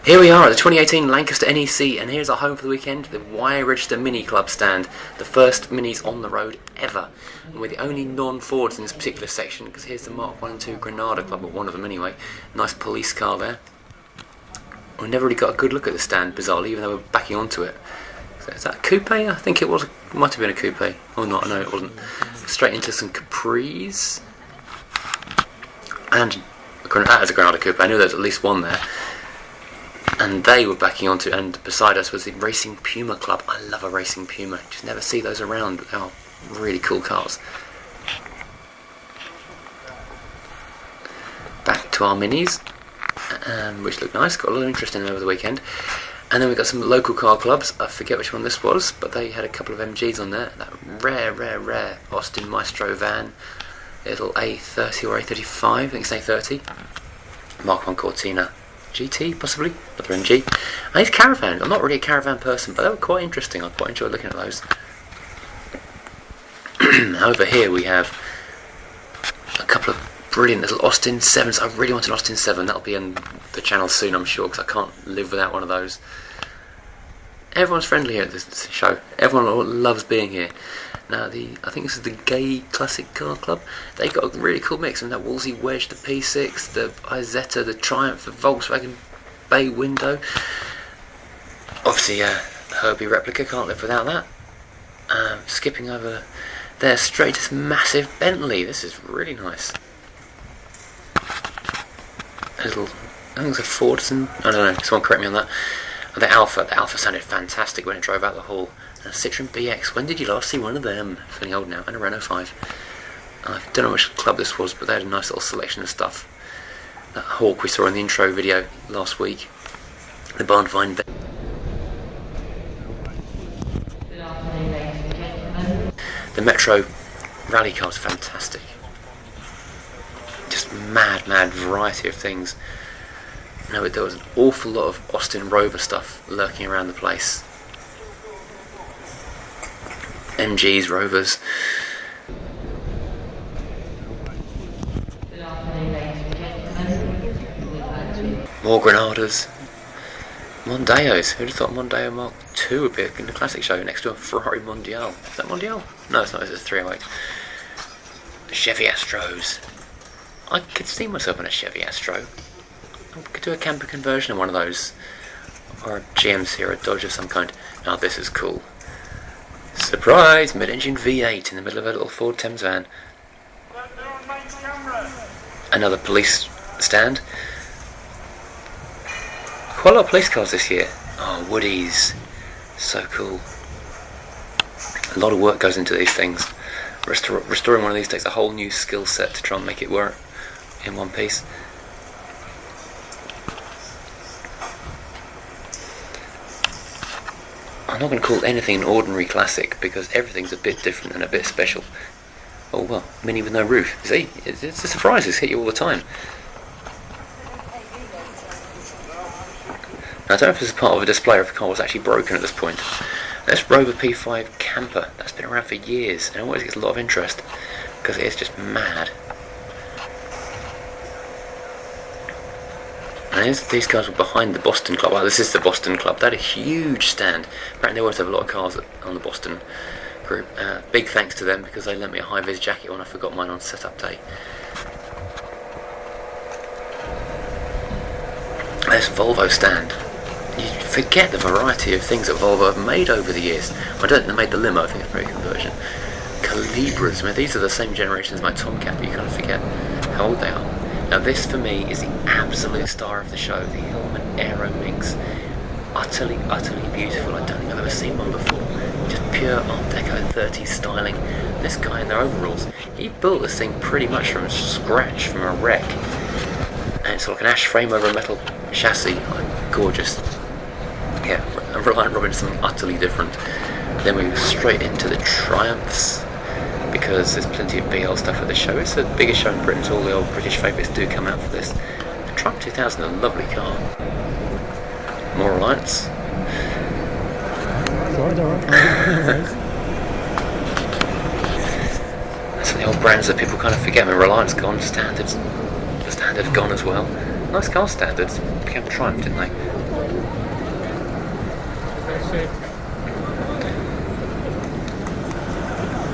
Here we are at the 2018 Lancaster NEC, and here's our home for the weekend, the Y Register Mini Club stand, the first minis on the road ever. And we're the only non-Fords in this particular section, because here's the Mark 1 and 2 Granada Club, or one of them anyway. Nice police car there. We never really got a good look at the stand, bizarrely, even though we're backing onto it. So is that a coupe? I think it was. It might have been a coupe. Or not, no it wasn't. Straight into some Capris. And that is a Granada coupe. I knew there was at least one there. And they were backing onto, and beside us was the Racing Puma Club. I love a Racing Puma. You just never see those around. They are really cool cars. Back to our minis, which look nice. Got a lot of interest in them over the weekend. And then we got some local car clubs. I forget which one this was, but they had a couple of MGs on there. That rare Austin Maestro van. Little A30 or A35. I think it's A30. Mark 1 Cortina GT, possibly, but they're MG. And these caravans, I'm not really a caravan person, but they were quite interesting. I quite enjoyed looking at those. Over here we have a couple of brilliant little Austin 7s. I really want an Austin 7. That'll be on the channel soon, I'm sure, because I can't live without one of those. Everyone's friendly here at this show. Everyone loves being here. Now, I think this is the Gay Classic Car Club. They got a really cool mix. That Wolsey Wedge, the P6, the Isetta, the Triumph, the Volkswagen Bay Window. Obviously, Herbie replica, can't live without that. Skipping over there, straight to this massive Bentley. This is really nice. I think it's a Fordson. I don't know. Someone correct me on that. And the Alpha sounded fantastic when it drove out the hall. And a Citroen BX. When did you last see one of them? Feeling old now. And a Renault 5. I don't know which club this was, but they had a nice little selection of stuff. That Hawk we saw in the intro video last week. The barn find there. The Metro rally car is fantastic. Just mad variety of things. No, there was an awful lot of Austin Rover stuff lurking around the place. MGs, Rovers. More Granadas. Mondeos. Who'd have thought Mondeo Mark II would be in the classic show next to a Ferrari Mondial? Is that Mondial? No, it's not. It's a 308. Chevy Astros. I could see myself in a Chevy Astro. I could do a camper conversion in one of those. Or a GMC or a Dodge of some kind. Now this is cool. Surprise! Mid-engine V8 in the middle of a little Ford Thames van. Another police stand. Quite a lot of police cars this year. Oh, Woodies. So cool. A lot of work goes into these things. Restoring one of these takes a whole new skill set to try and make it work in one piece. I'm not going to call anything an ordinary classic because everything's a bit different and a bit special. Oh well, Mini with no roof. See, it's the surprises hit you all the time. Now, I don't know if this is part of a display or if the car was actually broken at this point. This Rover P5 camper, that's been around for years and it always gets a lot of interest because it is just mad. And these guys were behind the Boston Club. Well, this is the Boston Club. They had a huge stand. Apparently they always have a lot of cars on the Boston group. Big thanks to them because they lent me a high-vis jacket when I forgot mine on setup day. This Volvo stand. You forget the variety of things that Volvo have made over the years. I don't think they made the limo. I think it's a very conversion. Calibras. I mean, these are the same generation as my Tomcat, but you kind of forget how old they are. Now this for me is the absolute star of the show, the Hillman Aero Mix. Utterly beautiful. I don't think I've ever seen one before. Just pure Art Deco 30s styling. This guy in their overalls, he built this thing pretty much from scratch, from a wreck. And it's like an ash frame over a metal chassis. Oh, gorgeous. Yeah, Reliant Robinson, utterly different. Then we go straight into the Triumphs, because there's plenty of BL stuff at this show. It's the biggest show in Britain, so all the old British favourites do come out for this. The Triumph 2000 is a lovely car. More Reliance. That's the old brands that people kind of forget. I mean, Reliance gone, the Standard gone as well. Nice car standards. Became a Triumph, didn't they?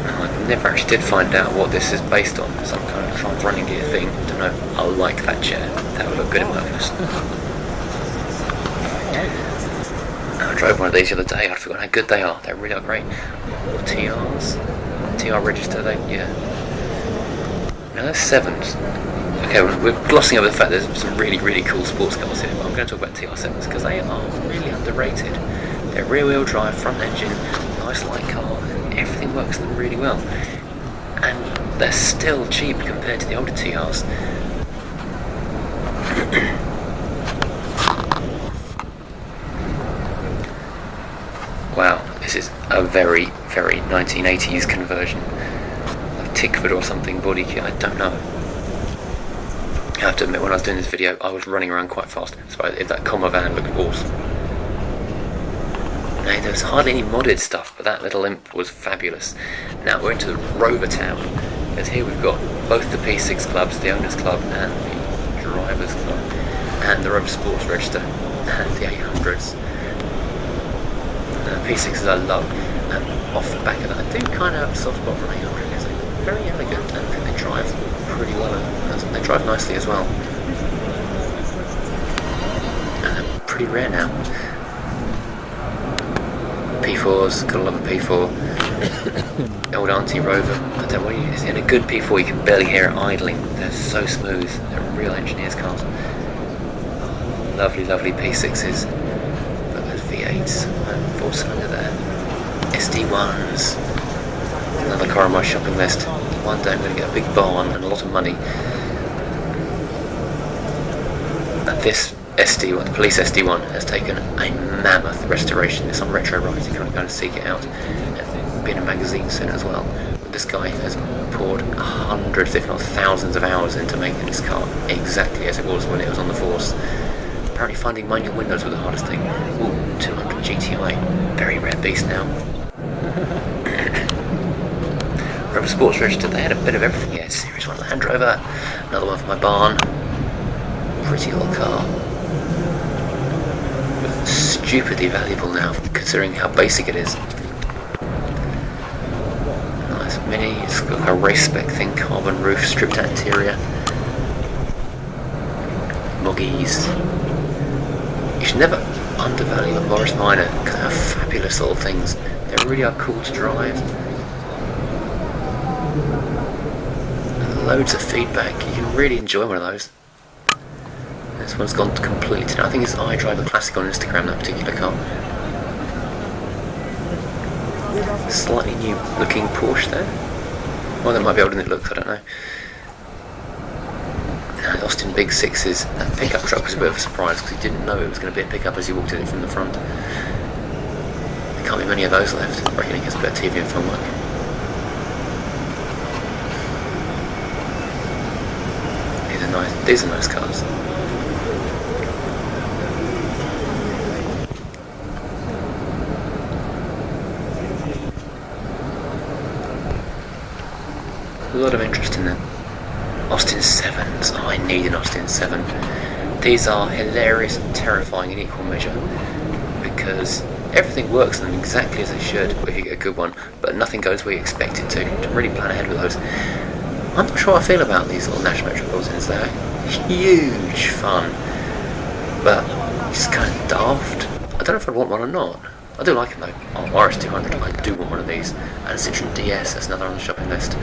I never actually did find out what this is based on. Some kind of Triumph running gear thing. I don't know. I like that chair. That would look good in my office. I drove one of these the other day. I forgot how good they are. They really are great. TRs. TR register. Yeah. No, they're 7s. Okay, we're glossing over the fact there's some really, really cool sports cars here, but I'm going to talk about TR7s because they are really underrated. They're rear-wheel drive, front engine, nice light car, and everything works in them really well. And they're still cheap compared to the older TRs. Wow, this is a very, very 1980s conversion. Like Tickford or something, body kit, I don't know. I have to admit, when I was doing this video, I was running around quite fast, so that comma van looked awesome. Now, there's hardly any modded stuff, but that little imp was fabulous. Now we're into the Rover Town, because here we've got both the P6 clubs, the Owners Club and the Drivers Club, and the Rover Sports Register, and the 800s. P6s I love, and off the back of that, I do kind of have a soft spot for 800 because they're very elegant and I think they drive pretty well, and they drive nicely as well. And they're pretty rare now. P4s, gotta love a P4. Old Auntie Rover, I don't know what it is. In a good P4 you can barely hear it idling. They're so smooth, they're real engineers' cars. Lovely, lovely P6s. V8s, 4-cylinder there. SD1s, another car on my shopping list. One day I'm going to get a big barn and a lot of money. And this SD1, the police SD1, has taken a mammoth restoration. It's on Retro Ride, you can't go and seek it out. And be in a magazine soon as well. But this guy has poured hundreds, if not thousands of hours into making this car exactly as it was when it was on the force. Apparently finding manual windows was the hardest thing. Ooh, 200 GTI. Very rare beast now. Rover Sports Register, they had a bit of everything here. Series 1 Land Rover. Another one for my barn. Pretty old car. Stupidly valuable now, considering how basic it is. Nice Mini. It's got like a race spec thing. Carbon roof, stripped interior. Moggies. You should never undervalue a Morris Minor because they are fabulous little things. They really are cool to drive. And loads of feedback. You can really enjoy one of those. This one's gone completely to... I think it's iDriver Classic on Instagram, that particular car. Slightly new looking Porsche there. Well, that might be older than it looks, I don't know. Austin Big Sixes. That pickup truck was a bit of a surprise because he didn't know it was going to be a pickup as he walked in it from the front. There can't be many of those left. I reckon he gets a bit of TV and film work. These are nice cars. A lot of interest in them. Austin 7s. Oh, I need an Austin 7. These are hilarious and terrifying in equal measure because everything works in them exactly as it should if you get a good one, but nothing goes where you expect it to really plan ahead with those. I'm not sure how I feel about these little Nash Metropolitans. They're huge fun, but it's kind of daft. I don't know if I'd want one or not. I do like them though. Oh, RS200, I do want one of these. And Citroen DS, that's another on the shopping list.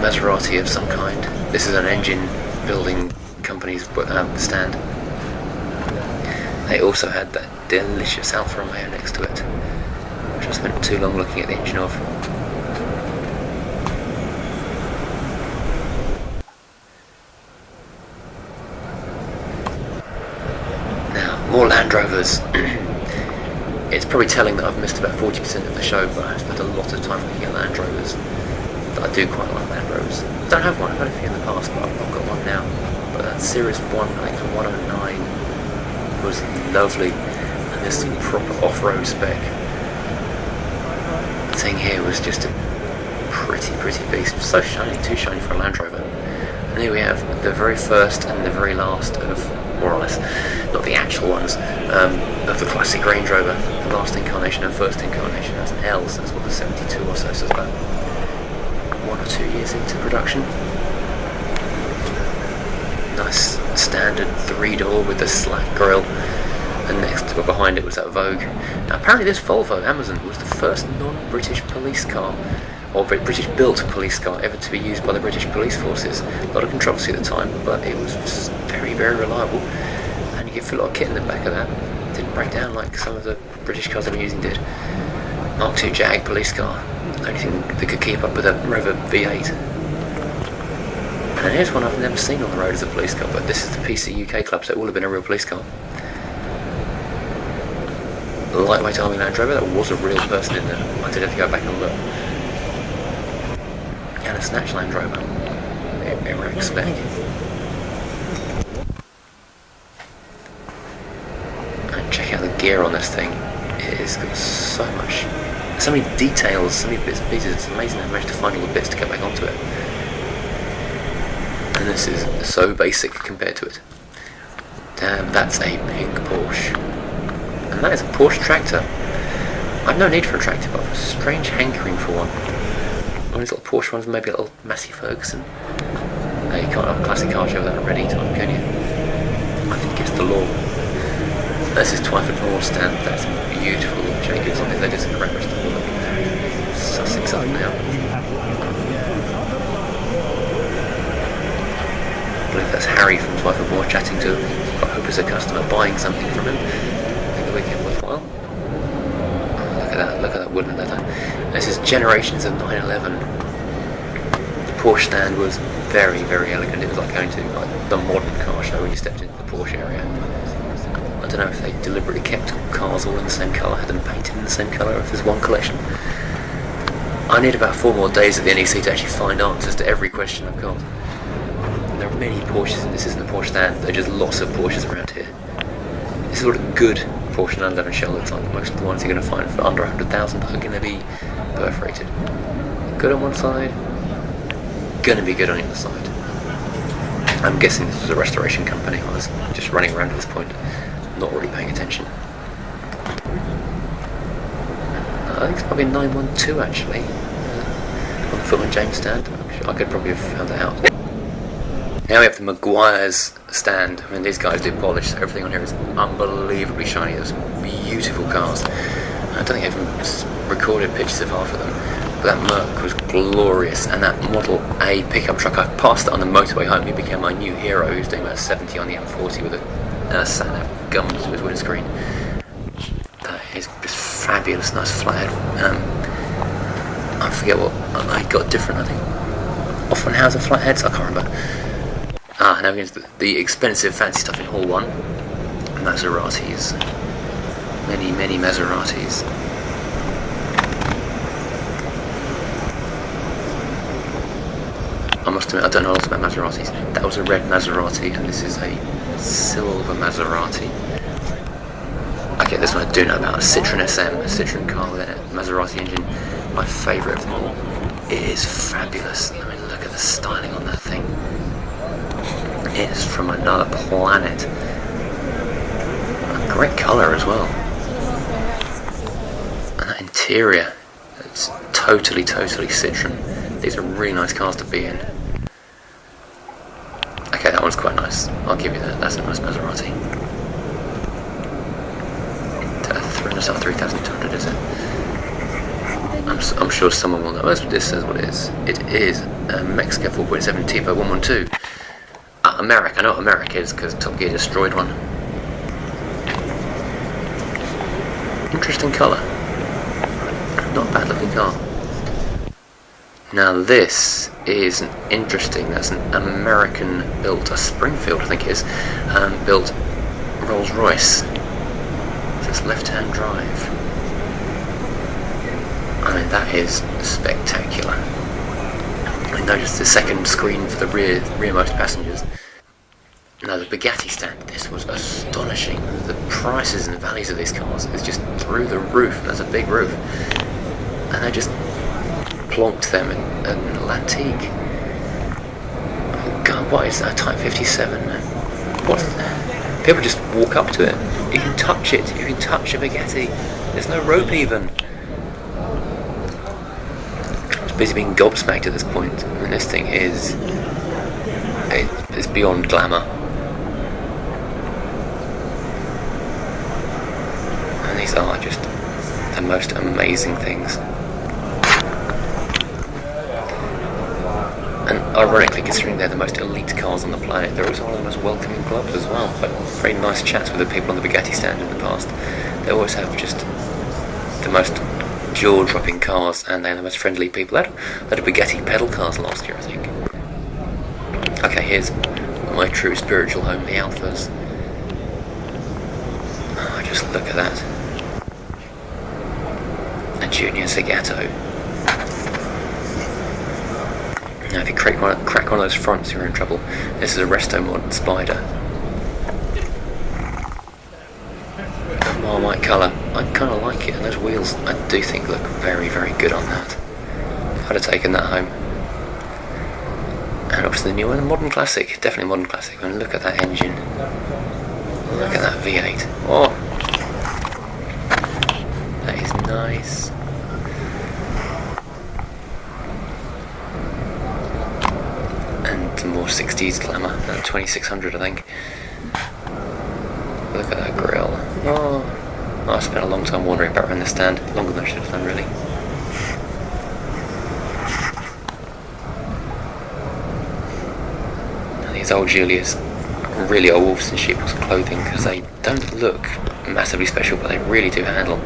Maserati of some kind. This is an engine building company's stand. They also had that delicious Alfa Romeo next to it, which I spent too long looking at the engine of. Now, more Land Rovers. It's probably telling that I've missed about 40% of the show, but I spent a lot of time looking at Land Rovers. I do quite like Land Rovers. I don't have one, I've had a few in the past, but I've not got one now. But that Series 1, I think it was 109, was lovely. And this proper off-road spec thing here was just a pretty beast. So shiny, too shiny for a Land Rover. And here we have the very first and the very last of, more or less, not the actual ones, of the classic Range Rover. The last incarnation and first incarnation. That's an L, so that's what, the 72 or so, so it's about 1 or 2 years into production. Nice standard 3-door with the slack grille, and next to behind it was that Vogue. Now apparently this Volvo Amazon was the first non-British police car, or British-built police car, ever to be used by the British police forces. A lot of controversy at the time, but it was very, very reliable, and you could fit a lot of kit in the back of that. It didn't break down like some of the British cars they were using did. Mark II Jag police car, only thing that could keep up with a Rover V8. And here's one I've never seen on the road as a police car, but this is the PC UK Club, so it will have been a real police car. The lightweight Army Land Rover, that was a real person in there. I did have to go back and look. And a Snatch Land Rover, Iraq spec. And check out the gear on this thing. It has got so many details, so many bits and pieces. It's amazing how I managed to find all the bits to get back onto it. And this is so basic compared to it. Damn, that's a pink Porsche. And that is a Porsche tractor. I've no need for a tractor, but I've a strange hankering for one. One of these little Porsche ones, maybe a little Massey Ferguson. You can't have a classic car show without a ready time, can you? I think it's the law. This is Twyford Moor stand. That's beautiful Jacobs on it. They did some great rest of the look. Sussex up now. I believe that's Harry from Twyford Moor chatting to, I hope it's a customer, buying something from him. Make the weekend worthwhile. Look at that wooden leather. This is generations of 911. The Porsche stand was very, very elegant. It was like going to the modern car show when you stepped into the Porsche area. I don't know if they deliberately kept cars all in the same colour, had them painted in the same colour, if there's one collection. I need about 4 more days at the NEC to actually find answers to every question I've got. There are many Porsches, and this isn't a Porsche stand, there are just lots of Porsches around here. This is what a good Porsche 911 shell looks like. Most of the ones you're going to find for under 100,000 are going to be perforated. Good on one side, going to be good on the other side. I'm guessing this was a restoration company. I was just running around at this point, not really paying attention. I think it's probably a 912 actually, on the Fulham James stand. I could probably have found that out. Now we have the Maguire's stand. I mean, these guys do polish, so everything on here is unbelievably shiny. There's beautiful cars. I don't think I've even recorded pictures of half of them, but that Merc was glorious, and that Model A pickup truck, I passed it on the motorway home. He became my new hero. He was doing about 70 on the M40 with a sat-nav gums to his windscreen. That is just fabulous, nice flathead. I forget what I got different, I think. Offenhauser flatheads, I can't remember. Now we get into the expensive fancy stuff in Hall 1. Maseratis. Many, many Maseratis. I must admit, I don't know a lot about Maseratis. That was a red Maserati, and this is a silver Maserati. Okay, this one I do know about. A Citroen SM, a Citroen car with a Maserati engine. My favourite of them all. It is fabulous. I mean, look at the styling on that thing. It's from another planet. A great colour as well. And that interior, it's totally Citroen. These are really nice cars to be in. Okay, that one's quite nice. I'll give you that. That's a nice Maserati. It's not 3,200, is it? I'm sure someone will know. This says what it is. It is a Mexico 4.7 Tipo 112. America. I know what America is because Top Gear destroyed one. Interesting colour. Not a bad looking car. Now this is an interesting, that's an American built, a Springfield I think it is, built Rolls Royce. It's left-hand drive. I mean, that is spectacular. I noticed the second screen for the rearmost passengers. Now the Bugatti stand, this was astonishing. The prices and values of these cars is just through the roof. That's a big roof. And they just plonked them in Lantique. Oh God, What is that? Type 57? What? People just walk up to it. You can touch it. You can touch a Bugatti. There's no rope even. I'm busy being gobsmacked at this point, and this thing is it's beyond glamour. And these are just the most amazing things. And ironically, considering they're the most elite cars on the planet, they're also one of the most welcoming clubs as well. I've had very nice chats with the people on the Bugatti stand in the past. They always have just the most jaw-dropping cars, and they're the most friendly people. They had a Bugatti pedal cars last year, I think. Okay, here's my true spiritual home, the Alphas. Oh, just look at that. A Junior Zagato. Now, if you crack one of those fronts, you're in trouble. This is a Resto Mod Spider. Marmite colour. I kind of like it, and those wheels I do think look very, very good on that. I'd have taken that home. And obviously the new one, modern classic, definitely modern classic. I mean, look at that engine. Look at that V8. Oh, that is nice. And some more 60s glamour. 2600, I think. Look at that grille. Oh, I spent a long time wandering back around the stand, longer than I should have done, really. And these old Julias really are wolves in sheep's clothing, because they don't look massively special, but they really do handle.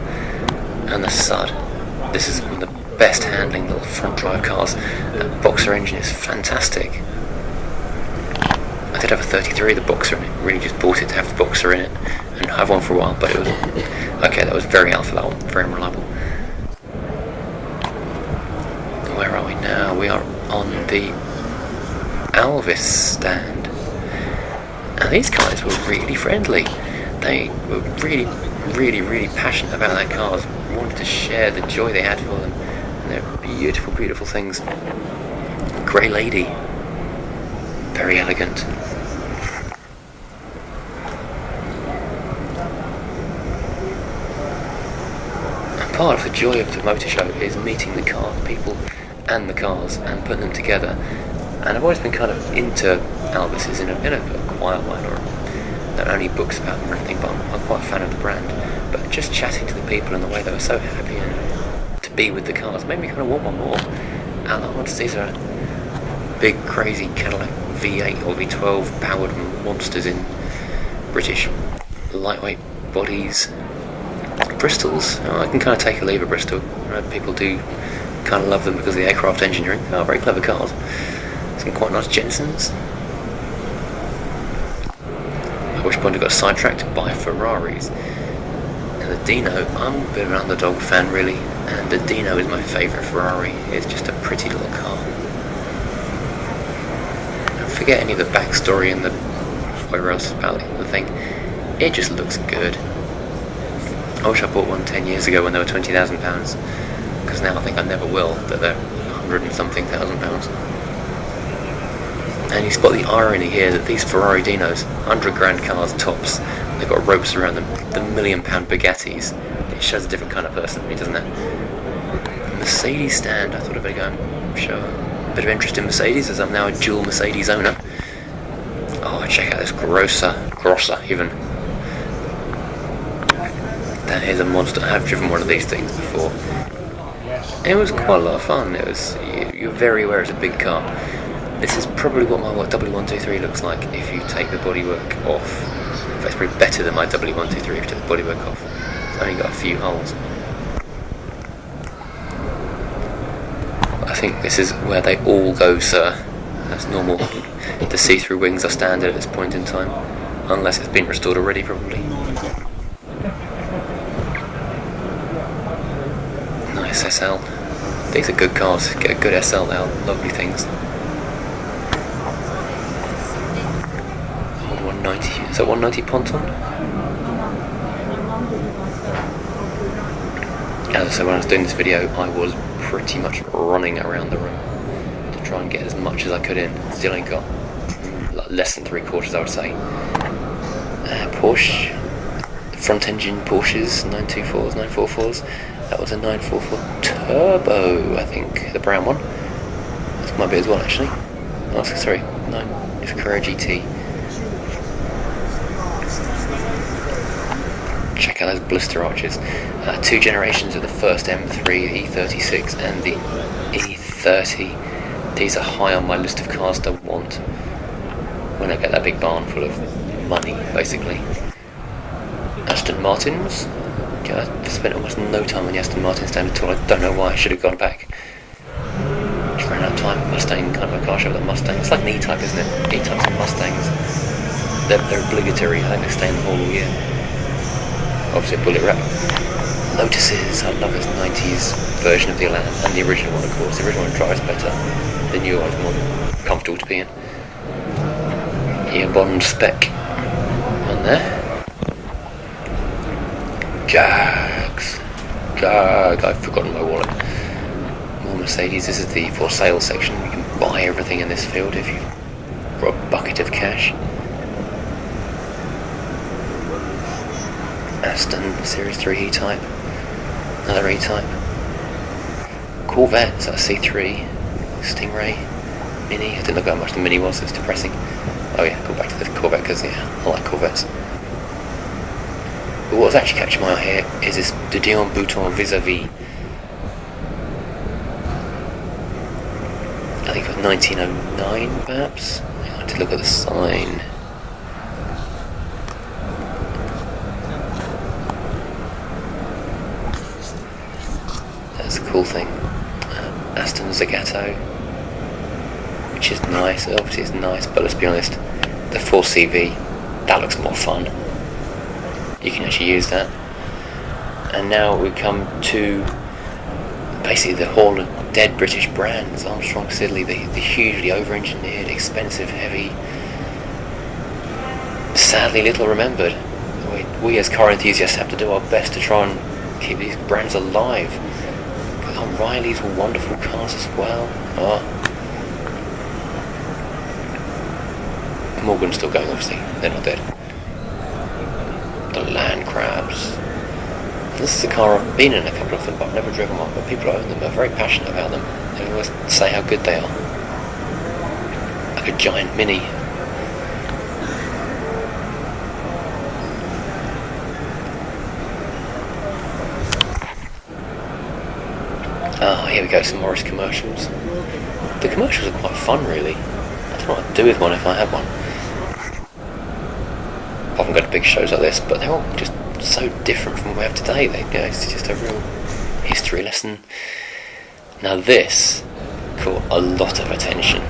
And the Sud, this is one of the best handling little front drive cars. That Boxer engine is fantastic. I did have a 33, the Boxer, and it really just bought it to have the Boxer in it, and have one for a while, but it was okay. That was very alpha, that one, very reliable. Where are we now? We are on the Alvis stand. Now these guys were really friendly. They were really, really, really passionate about their cars. Wanted to share the joy they had for them. And they're beautiful, beautiful things. Grey Lady, very elegant. Part of the joy of the motor show is meeting the people and the cars and putting them together. And I've always been kind of into Alvis's in a quiet way, or not only books about them or anything, but I'm quite a fan of the brand. But just chatting to the people and the way they were so happy and to be with the cars made me kind of want one more. And I want to see some big crazy Cadillac V8 or V12 powered monsters in British lightweight bodies. Bristols, I can kind of take or leave a Bristol. People do kind of love them because of the aircraft engineering. They are very clever cars. Some quite nice Jensens. At which point I got sidetracked by Ferraris. And the Dino, I'm a bit of an underdog fan really, and the Dino is my favourite Ferrari. It's just a pretty little car. Don't forget any of the backstory and the whatever else about the thing. It just looks good. I wish I bought one 10 years ago when they were £20,000, because now I think I never will, that they're 100 and something £1,000. And you spot the irony here that these Ferrari Dinos, 100 grand cars tops, they've got ropes around them, the £1 million Bugattis. It shows a different kind of person, doesn't it? The Mercedes stand, I thought I'd better go and show a bit of interest in Mercedes, as I'm now a dual Mercedes owner. Oh, check out this Grosser even. That is a monster. I have driven one of these things before. It was quite a lot of fun. It was, you're very aware it's a big car. This is probably what my W123 looks like if you take the bodywork off. In fact, it's probably better than my W123 if you take the bodywork off. It's only got a few holes. I think this is where they all go, sir. That's normal. The see-through wings are standard at this point in time. Unless it's been restored already, probably. Nice SL. These are good cars. Get a good SL, they are lovely things. Old 190. Is that 190 Ponton? As I said, when I was doing this video, I was pretty much running around the room to try and get as much as I could in. Still ain't got less than 3/4, I would say. Porsche, front engine Porsches, 924s, 944s. That was a 944 Turbo, I think, the brown one. This might be as well, actually. Oh, sorry, it's a Carrera GT. Check out those blister arches. 2 generations of the first M3, the E36 and the E30. These are high on my list of cars to want when I get that big barn full of money, basically. Aston Martins. Yeah, I spent almost no time on the Aston Martin stand at all. I don't know why. I should have gone back. Just ran out of time. Mustang, kind of a car show with a Mustang. It's like an E-Type, isn't it? E-Types and Mustangs. They're obligatory. I think they stay in the hall all year. Obviously a bullet wrap. Lotuses. I love this 90s version of the Elan, and the original one, of course. The original one drives better. The newer one's more comfortable to be in. Ian Bond spec on there. Jags. I've forgotten my wallet. More Mercedes. This is the for sale section. You can buy everything in this field if you've got a bucket of cash. Aston Series 3 E-Type. Another E-Type. Corvette, so that's C3. Stingray. Mini. I didn't look how much the Mini was, it's depressing. Oh yeah, go back to the Corvette because yeah, I like Corvettes. But what's actually catching my eye here is this de Dion Bouton vis-a-vis. I think it was 1909 perhaps. I had to look at the sign. That's a cool thing. Aston Zagato, which is nice. Obviously it's nice, but let's be honest, the 4CV, that looks more fun. You can actually use that. And now we come to basically the hall of dead British brands. Armstrong Siddeley, the hugely over-engineered, expensive, heavy, sadly little remembered. We as car enthusiasts have to do our best to try and keep these brands alive. O'Reilly's were wonderful cars as well. Morgan's still going, obviously. They're not dead. The Land Crabs. This is a car I've been in a couple of them, but I've never driven one. But people who own them are very passionate about them. They always say how good they are. Like a giant Mini. Here we go, some Morris commercials. The commercials are quite fun, really. I don't know what I'd do with one if I had one. I haven't got to big shows like this, but they're all just so different from what we have today. It's just a real history lesson. Now this caught a lot of attention.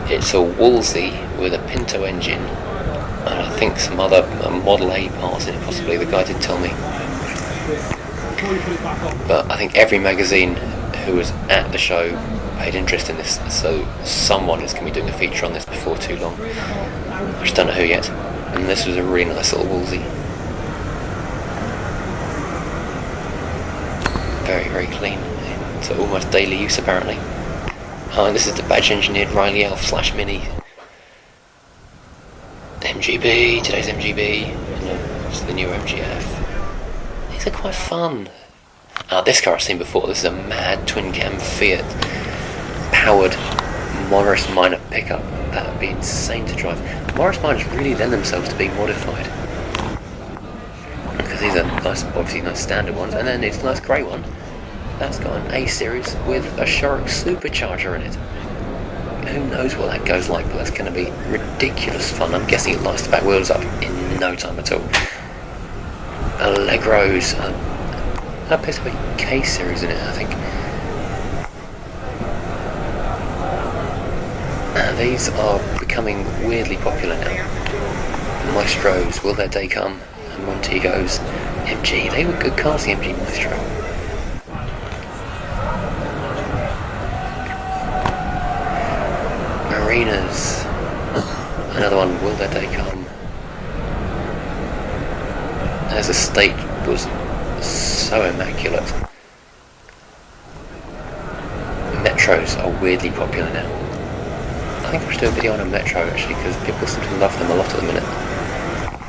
It's a Wolsey with a Pinto engine, and I think some other Model A parts in it, possibly. The guy did tell me. But I think every magazine who was at the show paid interest in this, so someone is going to be doing a feature on this before too long. I just don't know who yet. And this was a really nice little Wolsey. Very, very clean. It's almost daily use apparently. And this is the badge engineered Riley Elf / Mini. MGB, today's MGB, and obviously the new MGF. These are quite fun. This car I've seen before. This is a mad twin cam Fiat powered Morris Minor pickup. That would be insane to drive. Morris Minors really lend themselves to being modified, because these are nice, obviously nice standard ones, and then it's a nice grey one that's got an A series with a Shark supercharger in it. Who knows what that goes like, but that's going to be ridiculous fun. I'm guessing it lights the back wheels up in no time at all. Allegros. That appears to be a K series in it, I think. These are becoming weirdly popular now. Maestros, will their day come? And Montegos, MG, they were good cars, the MG Maestro. Marinas, another one, will their day come? As a state was so immaculate. Metros are weirdly popular now. I think I should do a video on a Metro actually, because people seem to love them a lot at the minute,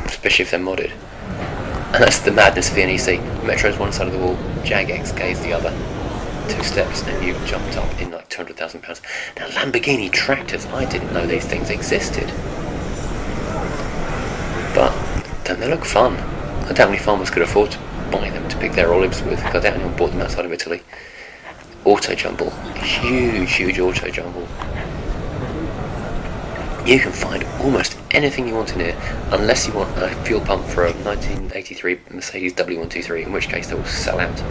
especially if they're modded. And that's the madness of the NEC. Metro's one side of the wall, Jag XK is the other. 2 steps and you've jumped up in like £200,000. Now Lamborghini tractors, I didn't know these things existed. But don't they look fun? I doubt many farmers could afford to buy them to pick their olives with, because I doubt anyone bought them outside of Italy. Auto jumble, huge auto jumble. You can find almost anything you want in here, unless you want a fuel pump for a 1983 Mercedes W123, in which case they will sell out,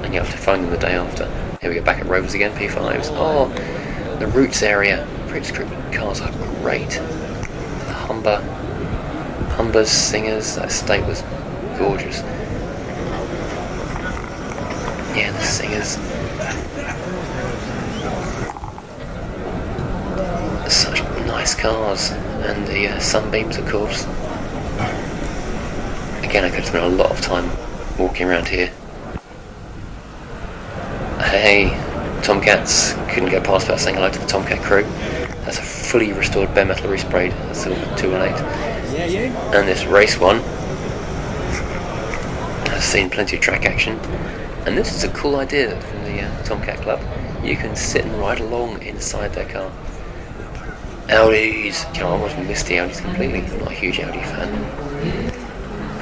and you have to find them the day after. Here we go, back at Rovers again, P5s. Oh, the Roots area. Roots Group cars are great. The Humber's Singers, that estate was gorgeous. Yeah, the Singers. Such nice cars, and the Sunbeams, of course. Again, I could spend a lot of time walking around here. Hey, Tomcats, couldn't get past without saying hello to the Tomcat crew. That's a fully restored bare metal resprayed Silver 218. And this race one has seen plenty of track action. And this is a cool idea from the Tomcat Club. You can sit and ride along inside their car. Audis! You know, I almost missed the Audis completely. I'm not a huge Audi fan.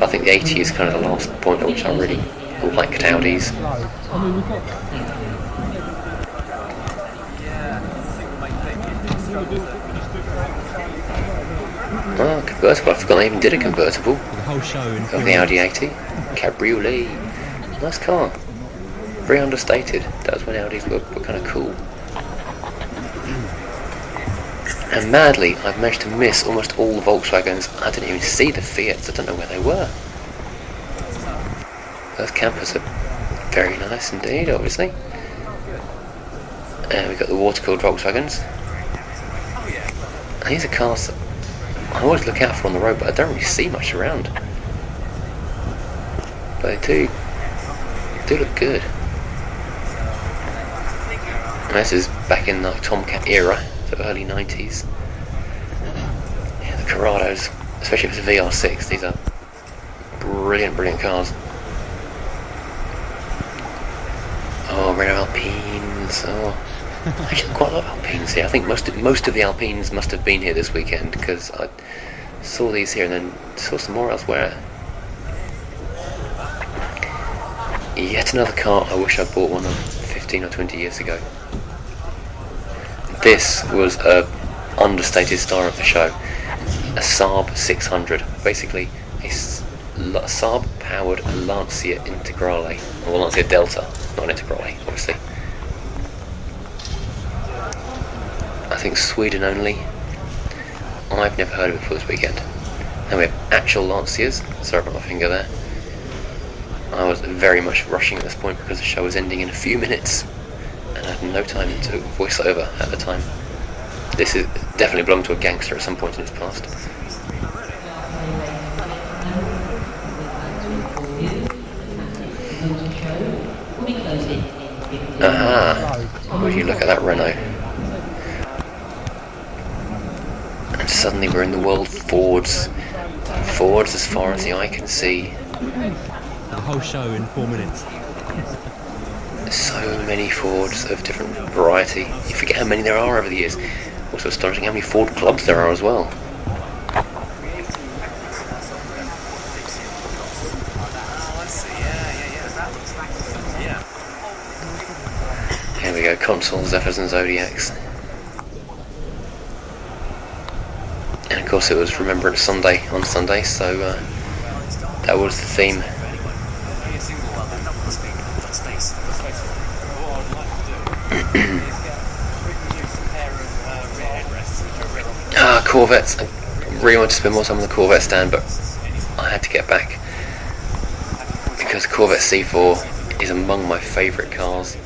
But I think the 80 is kind of the last point at which I really liked Audis. Oh, convertible. I forgot they even did a convertible. Of the Audi 80. Cabriolet. Nice car. Very understated. That was when Audis were kind of cool. And madly, I've managed to miss almost all the Volkswagens. I didn't even see the Fiats. I don't know where they were. Those campers are very nice indeed, obviously. And we've got the water-cooled Volkswagens. And these are cars that I always look out for on the road, but I don't really see much around. But they do look good. And this is back in the Tomcat era, the early 90s. Yeah, the Corrados, especially if it's a VR6, these are brilliant cars. Oh, Renault Alpines. Oh, actually, quite a lot of Alpines here. I think most of the Alpines must have been here this weekend, because I saw these here and then saw some more elsewhere. Yet another car I wish I'd bought one of 15 or 20 years ago. This was a understated star of the show. A Saab 600. Basically, a Saab-powered Lancia Integrale. Or Lancia Delta, not Integrale, obviously. I think Sweden only. I've never heard of it before this weekend. Then we have actual Lancias. Sorry about my finger there. I was very much rushing at this point because the show was ending in a few minutes and I had no time to voice over at the time. This is definitely belonged to a gangster at some point in its past. Aha! Would you look at that Renault? And suddenly we're in the world of Fords. Fords as far as the eye can see. The whole show in 4 minutes. So many Fords of different variety. You forget how many there are over the years. Also astonishing how many Ford clubs there are as well. Here we go, Consul, Zephyrs and Zodiacs. And of course it was Remembrance Sunday on Sunday, so that was the theme. Corvettes. I really wanted to spend more time on the Corvette stand, but I had to get back because Corvette C4 is among my favourite cars.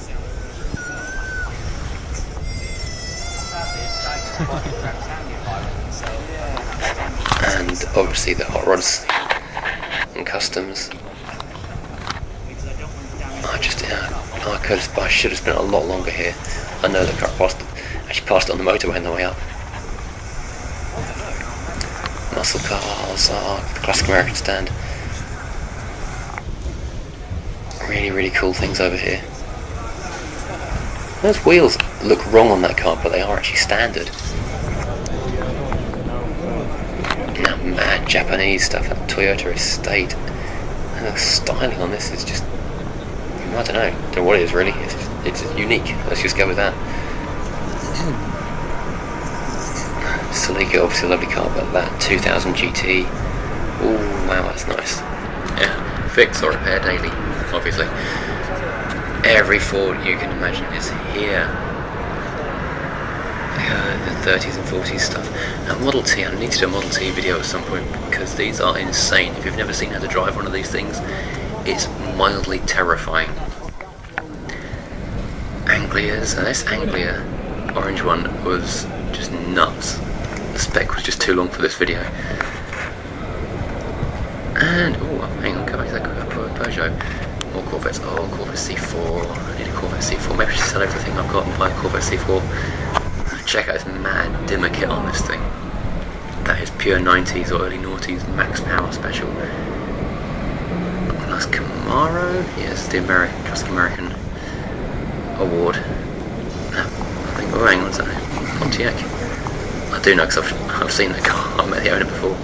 And obviously the hot rods and customs. I should have spent a lot longer here. I know the car actually passed it on the motorway on the way up. muscle cars, the Classic American stand. Really, really cool things over here. Those wheels look wrong on that car, but they are actually standard. Now, mad Japanese stuff at Toyota Estate. And the styling on this is just, I don't know what it is really. It's unique. Let's just go with that. Celica, obviously a lovely car, but that 2000 GT, oh wow, that's nice. Yeah, fix or repair daily, obviously. Every Ford you can imagine is here. The 30s and 40s stuff. Now Model T, I need to do a Model T video at some point because these are insane. If you've never seen how to drive one of these things, it's mildly terrifying. Anglias, and this Anglia orange one was just nuts. The spec was just too long for this video. And, oh, hang on, go back to that Peugeot. More Corvettes. Oh, Corvette C4. I need a Corvette C4. Maybe I should sell everything I've got and buy a Corvette C4. Check out this mad dimmer kit on this thing. That is pure 90s or early noughties max power special. Nice Camaro. Yes, the Classic American award. I think, oh, hang on, is that Pontiac? I do know because I've seen the car. I've met the owner before.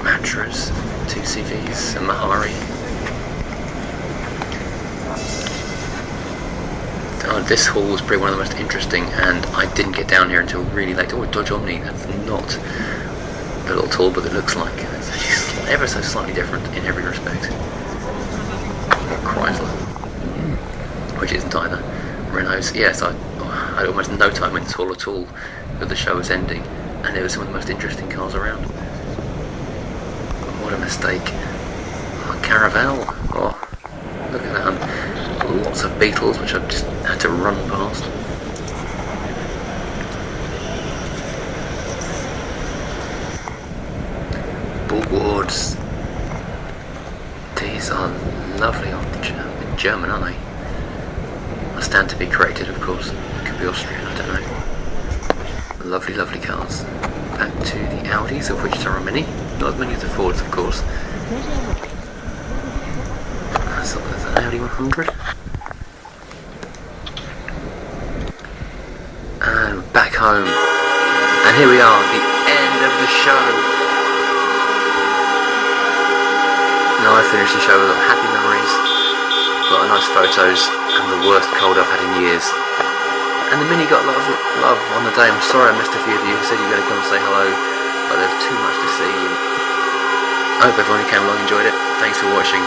Matras, 2 CVs, and Mahari. Oh, this haul was probably one of the most interesting, and I didn't get down here until really late. Oh, Dodge Omni, that's not the little tool, but it looks like. It's actually ever so slightly different in every respect. Or Chrysler, which isn't either. Renault's, yes, I had almost no time in this haul at all, but the show was ending, and it was some of the most interesting cars around. What a mistake. Oh, Caravelle, oh, look at that. Lots of Beetles, which I've just had to run past. Bulwards. These are lovely off the German, aren't they? I stand to be corrected, of course. Could be Austrian, I don't know. Lovely, lovely cars. Back to the Audis, of which there are many. Not as many as the Fords, of course. So there's an Audi 100. And back home. And here we are, the end of the show. Now I finished the show with happy memories, a lot of nice photos, and the worst cold I've had in years. And the Mini got a lot of love on the day. I'm sorry I missed a few of you who said you were going to come and say hello, but there's too much to see. I hope everyone who came along enjoyed it. Thanks for watching.